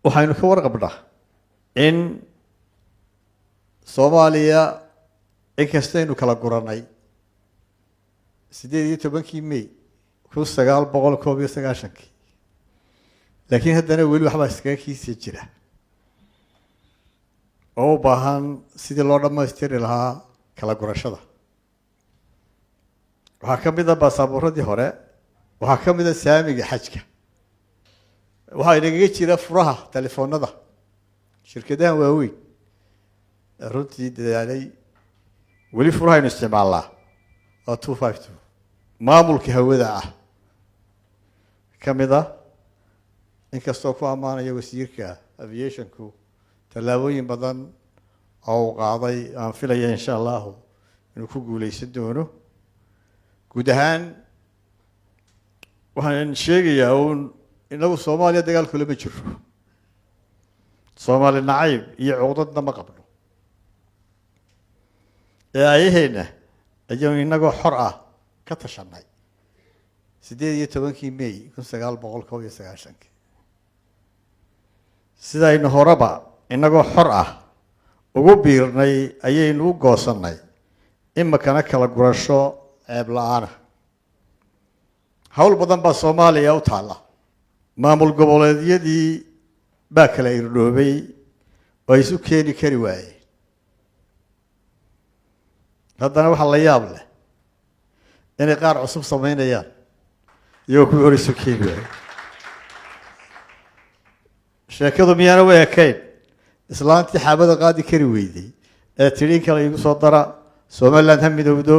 waxaynu ka warqabnaa in Soomaaliya inkastaynu kala guranay 18 May 1991 laakiin haddana weli waxba iskaga kiisii jira oo u baahan sidii loo dhammaystiri lahaa kala gurashada waxaa ka mid ah baasaboorradii hore waxaa ka mid ah saamiga xajka waxaa inaga jira furaha telefoonada shirkadaha waaweyn runtii dadaalay weli furahaynu isticmaalnaa waa 252 maamulka hawada ah ka mid ah inkastoo ku ammaanaya wasiirka aviationku tallaabooyin badan oo qaaday aan filaya insha Allah inuu ku guuleysan doono guud ahaan waxaan sheegayaa inagu Soomaaliya dagaal kula ma jiro Soomaali nacayb iyo cuqdadna ma qabno ayaheena ayuu inagoo xor ah ka tashanay 18 May 1991 sidaynu horeba inagoo xor ah ugu biirnay ayaynu u goosanay imakana kala gurasho ceeb la'aan hawl badan baa Soomaaliya u taala maamul goboleedyadii baa kala irdhoobay oo isu keeni kari waayeen haddana waxa la yaab leh inay qaar cusub sameynayaan iyo ku hor isu keeni waayeen sheekadu miyana way kayd islaantii xaabada qaadi kari weyday ee tiriin kale igu soo dara Soomaaliland ha midowdo